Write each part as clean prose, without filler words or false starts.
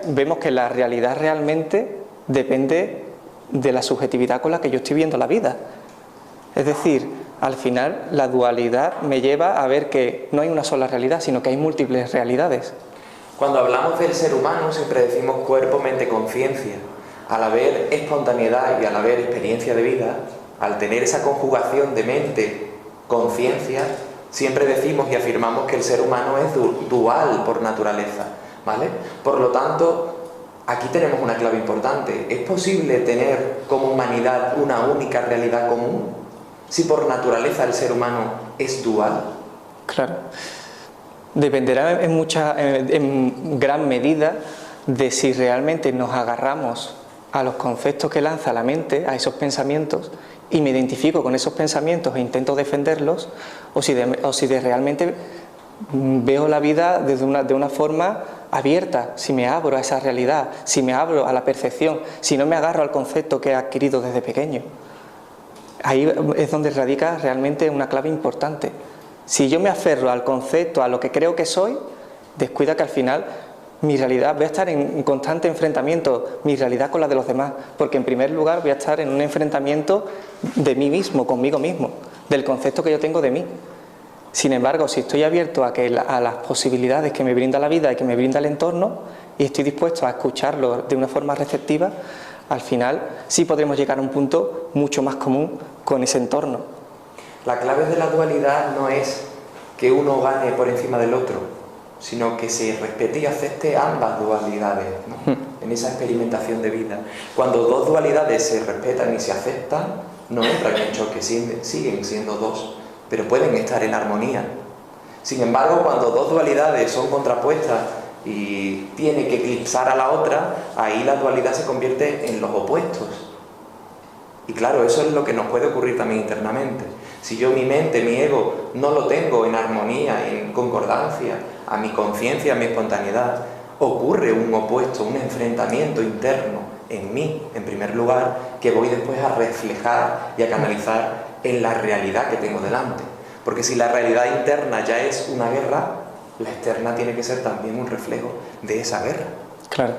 vemos que la realidad realmente depende de la subjetividad con la que yo estoy viendo la vida. Es decir, al final la dualidad me lleva a ver que no hay una sola realidad, sino que hay múltiples realidades. Cuando hablamos del ser humano siempre decimos cuerpo, mente, conciencia. Al haber espontaneidad y al haber experiencia de vida, al tener esa conjugación de mente, conciencia, siempre decimos y afirmamos que el ser humano es dual por naturaleza, ¿vale? Por lo tanto, aquí tenemos una clave importante. ¿Es posible tener como humanidad una única realidad común si por naturaleza el ser humano es dual? Claro. Dependerá en gran medida de si realmente nos agarramos a los conceptos que lanza la mente, a esos pensamientos, y me identifico con esos pensamientos e intento defenderlos, o si realmente veo la vida de una forma abierta, si me abro a esa realidad, si me abro a la percepción, si no me agarro al concepto que he adquirido desde pequeño. Ahí es donde radica realmente una clave importante. Si yo me aferro al concepto, a lo que creo que soy, descuida que al final mi realidad, voy a estar en constante enfrentamiento, mi realidad con la de los demás, porque en primer lugar voy a estar en un enfrentamiento de mí mismo, conmigo mismo, del concepto que yo tengo de mí. Sin embargo, si estoy abierto a las posibilidades que me brinda la vida y que me brinda el entorno, y estoy dispuesto a escucharlo de una forma receptiva, al final sí podremos llegar a un punto mucho más común con ese entorno. La clave de la dualidad no es que uno gane por encima del otro, sino que se respete y acepte ambas dualidades, ¿no? En esa experimentación de vida. Cuando dos dualidades se respetan y se aceptan, no entran en choque, siguen siendo dos, pero pueden estar en armonía. Sin embargo, cuando dos dualidades son contrapuestas y tiene que eclipsar a la otra, ahí la dualidad se convierte en los opuestos. Y claro, eso es lo que nos puede ocurrir también internamente. Si yo mi mente, mi ego, no lo tengo en armonía, en concordancia, a mi conciencia, a mi espontaneidad, ocurre un opuesto, un enfrentamiento interno en mí, en primer lugar, que voy después a reflejar y a canalizar en la realidad que tengo delante. Porque si la realidad interna ya es una guerra, la externa tiene que ser también un reflejo de esa guerra. Claro.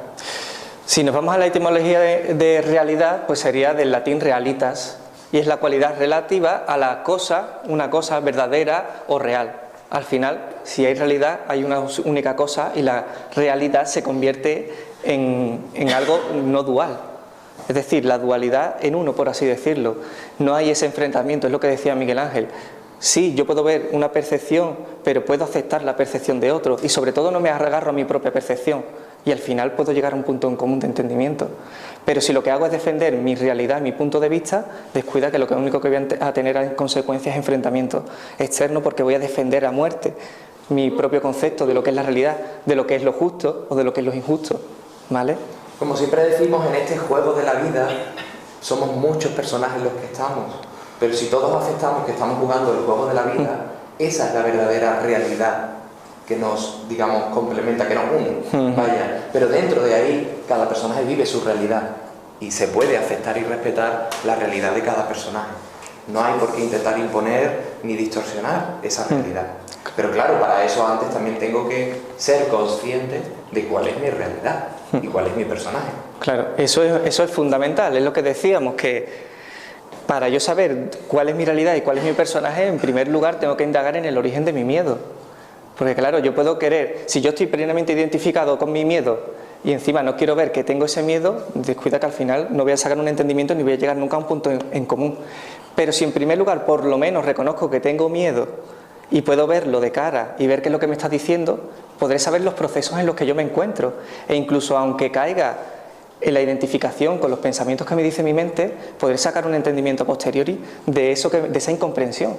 Si nos vamos a la etimología de realidad, pues sería del latín realitas, y es la cualidad relativa a la cosa, una cosa verdadera o real. Al final, si hay realidad, hay una única cosa y la realidad se convierte en algo no dual. Es decir, la dualidad en uno, por así decirlo. No hay ese enfrentamiento, es lo que decía Miguel Ángel. Sí, yo puedo ver una percepción, pero puedo aceptar la percepción de otro y sobre todo no me agarro a mi propia percepción y al final puedo llegar a un punto en común de entendimiento. Pero si lo que hago es defender mi realidad, mi punto de vista, descuida que lo único que voy a tener en consecuencia es enfrentamiento externo, porque voy a defender a muerte mi propio concepto de lo que es la realidad, de lo que es lo justo o de lo que es lo injusto, ¿vale? Como siempre decimos, en este juego de la vida somos muchos personajes los que estamos, pero si todos aceptamos que estamos jugando el juego de la vida, esa es la verdadera realidad que nos, digamos, complementa, que nos une, vaya. Pero dentro de ahí, cada personaje vive su realidad y se puede aceptar y respetar la realidad de cada personaje. No hay por qué intentar imponer ni distorsionar esa realidad. Pero claro, para eso antes también tengo que ser consciente de cuál es mi realidad y cuál es mi personaje. Claro, eso es fundamental, es lo que decíamos, que para yo saber cuál es mi realidad y cuál es mi personaje, en primer lugar tengo que indagar en el origen de mi miedo. Porque claro, yo puedo querer, si yo estoy plenamente identificado con mi miedo y encima no quiero ver que tengo ese miedo, descuida que al final no voy a sacar un entendimiento ni voy a llegar nunca a un punto en común. Pero si en primer lugar por lo menos reconozco que tengo miedo y puedo verlo de cara y ver qué es lo que me está diciendo, podré saber los procesos en los que yo me encuentro. E incluso aunque caiga en la identificación con los pensamientos que me dice mi mente, podré sacar un entendimiento a posteriori de esa incomprensión.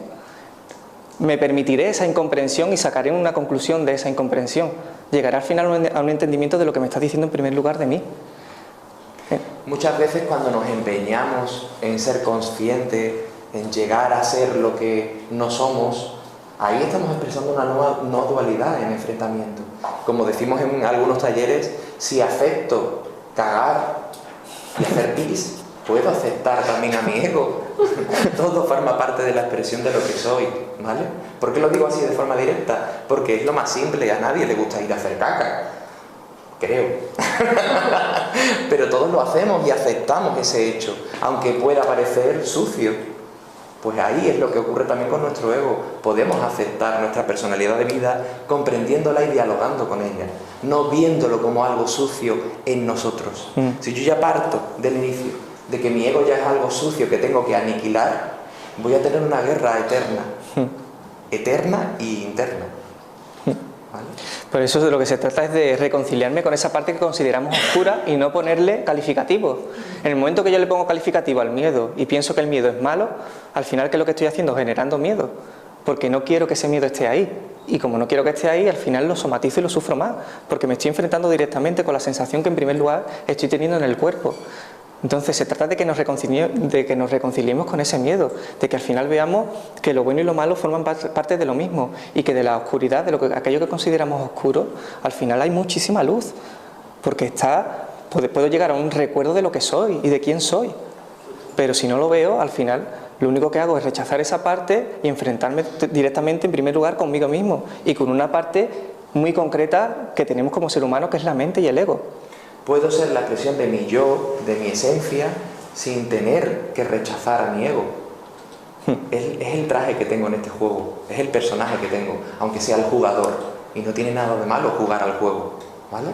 Me permitiré esa incomprensión y sacaré una conclusión de esa incomprensión. Llegaré al final a un entendimiento de lo que me está diciendo en primer lugar de mí. Muchas veces cuando nos empeñamos en ser conscientes, en llegar a ser lo que no somos, ahí estamos expresando una nueva no dualidad en enfrentamiento. Como decimos en algunos talleres, si acepto cagar y hacer pis, puedo aceptar también a mi ego. Todo forma parte de la expresión de lo que soy, ¿vale? ¿Por qué lo digo así de forma directa? Porque es lo más simple, a nadie le gusta ir a hacer caca. creo. Pero todos lo hacemos y aceptamos ese hecho, aunque pueda parecer sucio. Pues ahí es lo que ocurre también con nuestro ego. Podemos aceptar nuestra personalidad de vida comprendiéndola y dialogando con ella, no viéndolo como algo sucio en nosotros. Si yo ya parto del inicio de que mi ego ya es algo sucio que tengo que aniquilar, voy a tener una guerra eterna, eterna y interna. ¿Vale? Por eso de lo que se trata es de reconciliarme con esa parte que consideramos oscura y no ponerle calificativos. En el momento que yo le pongo calificativo al miedo y pienso que el miedo es malo, al final, ¿qué es lo que estoy haciendo? Generando miedo, porque no quiero que ese miedo esté ahí. Y como no quiero que esté ahí, al final lo somatizo y lo sufro más, porque me estoy enfrentando directamente con la sensación que en primer lugar estoy teniendo en el cuerpo. Entonces se trata de que nos reconciliemos con ese miedo, de que al final veamos que lo bueno y lo malo forman parte de lo mismo y que de la oscuridad, de aquello que consideramos oscuro, al final hay muchísima luz, porque puedo llegar a un recuerdo de lo que soy y de quién soy, pero si no lo veo, al final lo único que hago es rechazar esa parte y enfrentarme directamente en primer lugar conmigo mismo y con una parte muy concreta que tenemos como ser humano, que es la mente y el ego. Puedo ser la expresión de mi yo, de mi esencia, sin tener que rechazar a mi ego. Es el traje que tengo en este juego, es el personaje que tengo, aunque sea el jugador. Y no tiene nada de malo jugar al juego, ¿vale?